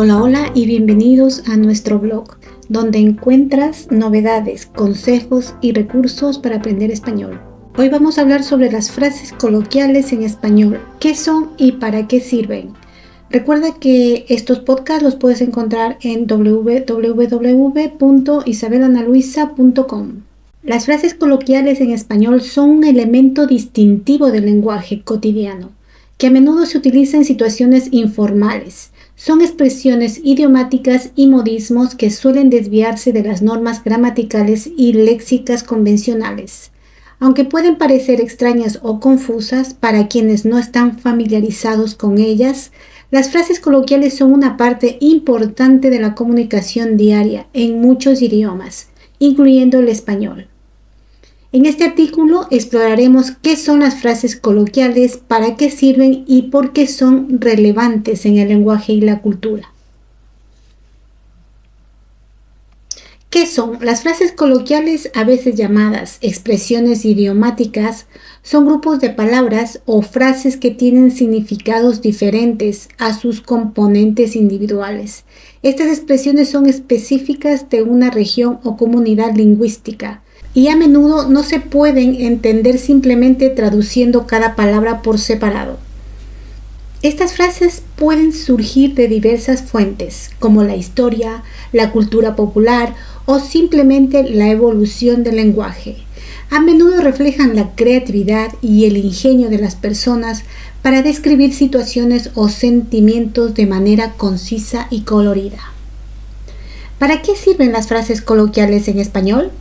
Hola, hola y bienvenidos a nuestro blog, donde encuentras novedades, consejos y recursos para aprender español. Hoy vamos a hablar sobre las frases coloquiales en español, qué son y para qué sirven. Recuerda que estos podcasts los puedes encontrar en www.isabelanaluisa.com. Las frases coloquiales en español son un elemento distintivo del lenguaje cotidiano, que a menudo se utiliza en situaciones informales. Son expresiones idiomáticas y modismos que suelen desviarse de las normas gramaticales y léxicas convencionales. Aunque pueden parecer extrañas o confusas para quienes no están familiarizados con ellas, las frases coloquiales son una parte importante de la comunicación diaria en muchos idiomas, incluyendo el español. En este artículo exploraremos qué son las frases coloquiales, para qué sirven y por qué son relevantes en el lenguaje y la cultura. ¿Qué son? Las frases coloquiales, a veces llamadas expresiones idiomáticas, son grupos de palabras o frases que tienen significados diferentes a sus componentes individuales. Estas expresiones son específicas de una región o comunidad lingüística y a menudo no se pueden entender simplemente traduciendo cada palabra por separado. Estas frases pueden surgir de diversas fuentes, como la historia, la cultura popular o simplemente la evolución del lenguaje. A menudo reflejan la creatividad y el ingenio de las personas para describir situaciones o sentimientos de manera concisa y colorida. ¿Para qué sirven las frases coloquiales en español?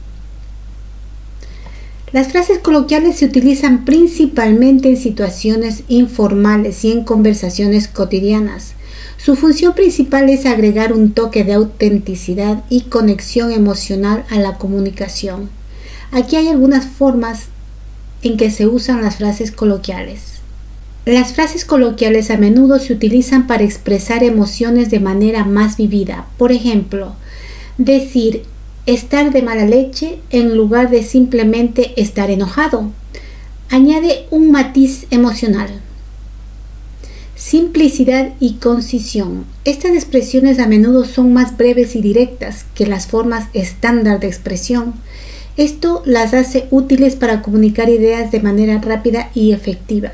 Las frases coloquiales se utilizan principalmente en situaciones informales y en conversaciones cotidianas. Su función principal es agregar un toque de autenticidad y conexión emocional a la comunicación. Aquí hay algunas formas en que se usan las frases coloquiales. Las frases coloquiales a menudo se utilizan para expresar emociones de manera más vivida. Por ejemplo, decir estar de mala leche en lugar de simplemente estar enojado. Añade un matiz emocional. Simplicidad y concisión. Estas expresiones a menudo son más breves y directas que las formas estándar de expresión. Esto las hace útiles para comunicar ideas de manera rápida y efectiva.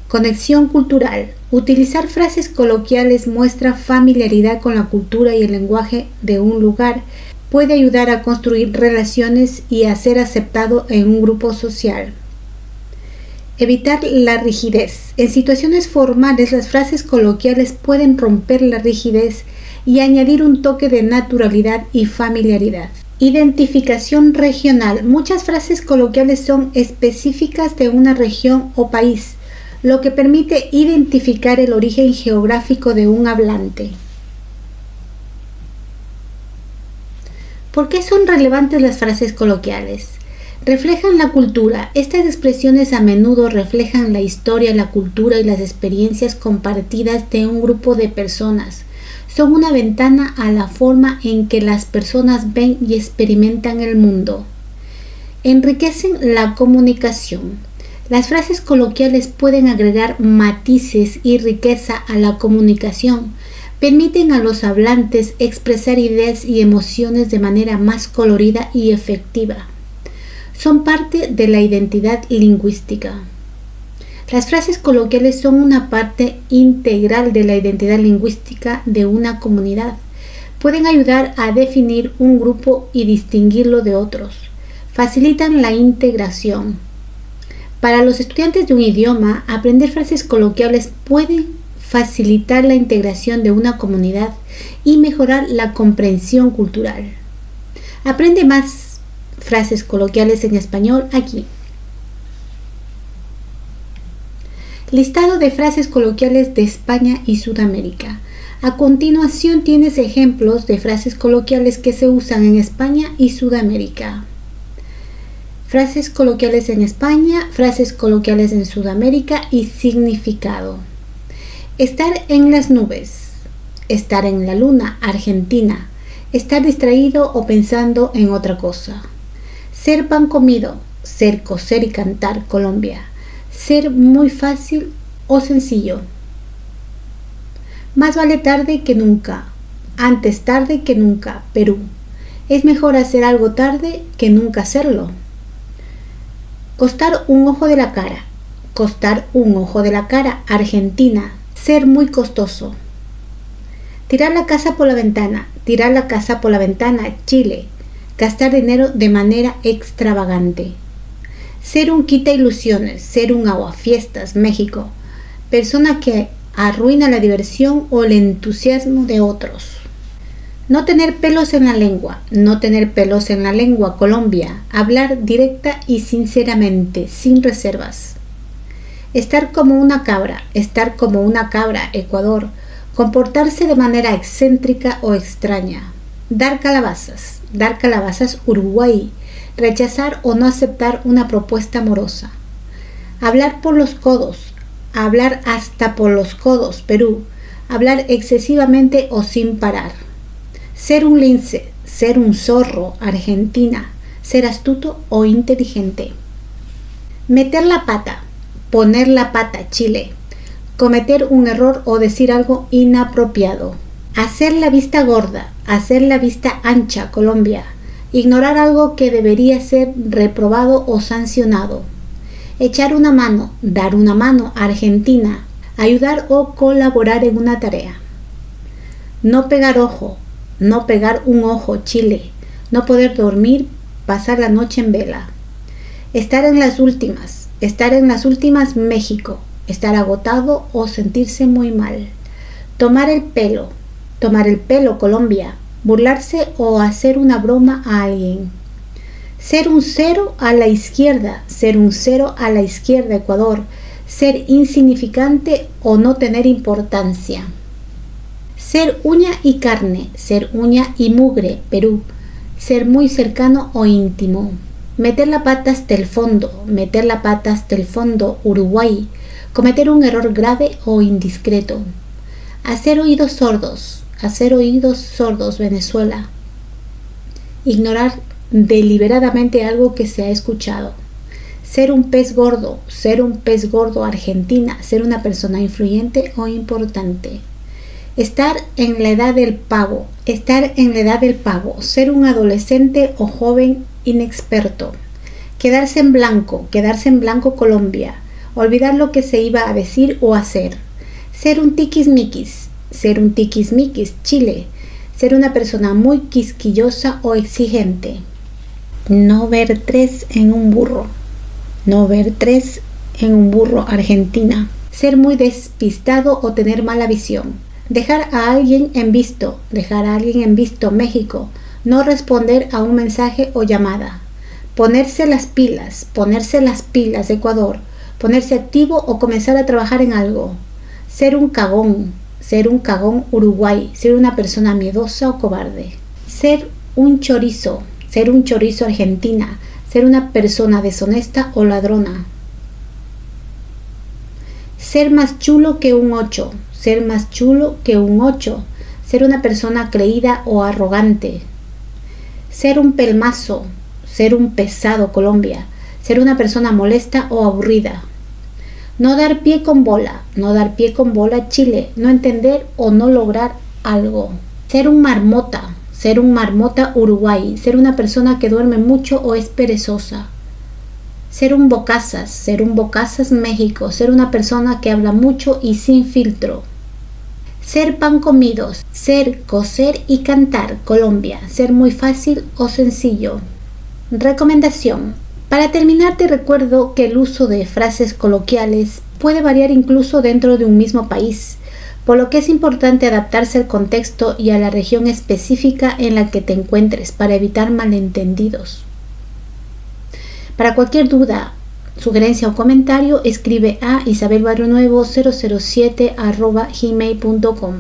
Conexión cultural. Utilizar frases coloquiales muestra familiaridad con la cultura y el lenguaje de un lugar. Puede ayudar a construir relaciones y a ser aceptado en un grupo social. Evitar la rigidez. En situaciones formales, las frases coloquiales pueden romper la rigidez y añadir un toque de naturalidad y familiaridad. Identificación regional. Muchas frases coloquiales son específicas de una región o país, lo que permite identificar el origen geográfico de un hablante. ¿Por qué son relevantes las frases coloquiales? Reflejan la cultura. Estas expresiones a menudo reflejan la historia, la cultura y las experiencias compartidas de un grupo de personas. Son una ventana a la forma en que las personas ven y experimentan el mundo. Enriquecen la comunicación. Las frases coloquiales pueden agregar matices y riqueza a la comunicación. Permiten a los hablantes expresar ideas y emociones de manera más colorida y efectiva. Son parte de la identidad lingüística. Las frases coloquiales son una parte integral de la identidad lingüística de una comunidad. Pueden ayudar a definir un grupo y distinguirlo de otros. Facilitan la integración. Para los estudiantes de un idioma, aprender frases coloquiales puede facilitar la integración de una comunidad y mejorar la comprensión cultural. Aprende más frases coloquiales en español aquí. Listado de frases coloquiales de España y Sudamérica. A continuación tienes ejemplos de frases coloquiales que se usan en España y Sudamérica. Frases coloquiales en España, frases coloquiales en Sudamérica y significado. Estar en las nubes, estar en la luna, Argentina, estar distraído o pensando en otra cosa. Ser pan comido, ser, coser y cantar, Colombia. Ser muy fácil o sencillo. Más vale tarde que nunca. Antes tarde que nunca, Perú. Es mejor hacer algo tarde que nunca hacerlo. Costar un ojo de la cara. Costar un ojo de la cara, Argentina. Ser muy costoso. Tirar la casa por la ventana. Tirar la casa por la ventana, Chile. Gastar dinero de manera extravagante. Ser un quita ilusiones. Ser un aguafiestas, México. Persona que arruina la diversión o el entusiasmo de otros. No tener pelos en la lengua. No tener pelos en la lengua, Colombia. Hablar directa y sinceramente, sin reservas. Estar como una cabra. Estar como una cabra, Ecuador. Comportarse de manera excéntrica o extraña. Dar calabazas. Dar calabazas, Uruguay. Rechazar o no aceptar una propuesta amorosa. Hablar por los codos. Hablar hasta por los codos, Perú. Hablar excesivamente o sin parar. Ser un lince, ser un zorro, Argentina. Ser astuto o inteligente. Meter la pata, poner la pata, Chile. Cometer un error o decir algo inapropiado. Hacer la vista gorda, hacer la vista ancha, Colombia. Ignorar algo que debería ser reprobado o sancionado. Echar una mano, dar una mano, Argentina. Ayudar o colaborar en una tarea. No pegar ojo, no pegar un ojo, Chile. No poder dormir, pasar la noche en vela. Estar en las últimas, México. Estar agotado o sentirse muy mal. Tomar el pelo, Colombia. Burlarse o hacer una broma a alguien. Ser un cero a la izquierda, Ecuador. Ser insignificante o no tener importancia. Ser uña y carne, ser uña y mugre, Perú. Ser muy cercano o íntimo. Meter la pata hasta el fondo, Uruguay. Cometer un error grave o indiscreto. Hacer oídos sordos, Venezuela. Ignorar deliberadamente algo que se ha escuchado. Ser un pez gordo, Argentina. Ser una persona influyente o importante. Estar en la edad del pavo, ser un adolescente o joven inexperto. Quedarse en blanco, Colombia. Olvidar lo que se iba a decir o hacer. Ser un tiquismiquis, Chile. Ser una persona muy quisquillosa o exigente. No ver tres en un burro, Argentina. Ser muy despistado o tener mala visión. Dejar a alguien en visto, México. No responder a un mensaje o llamada. Ponerse las pilas, Ecuador. Ponerse activo o comenzar a trabajar en algo. Ser un cagón, Uruguay. Ser una persona miedosa o cobarde. Ser un chorizo, Argentina. Ser una persona deshonesta o ladrona. Ser más chulo que un 8, Ser una persona creída o arrogante. Ser un pelmazo, ser un pesado, Colombia. Ser una persona molesta o aburrida. No dar pie con bola, Chile. No entender o no lograr algo. Ser un marmota, Uruguay. Ser una persona que duerme mucho o es perezosa. Ser un bocazas, México. Ser una persona que habla mucho y sin filtro. Ser pan comidos, ser, coser y cantar, Colombia. Ser muy fácil o sencillo. Recomendación. Para terminar, te recuerdo que el uso de frases coloquiales puede variar incluso dentro de un mismo país, por lo que es importante adaptarse al contexto y a la región específica en la que te encuentres para evitar malentendidos. Para cualquier duda, sugerencia o comentario, escribe a isabelbarrionuevo007@gmail.com.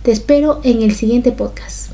Te espero en el siguiente podcast.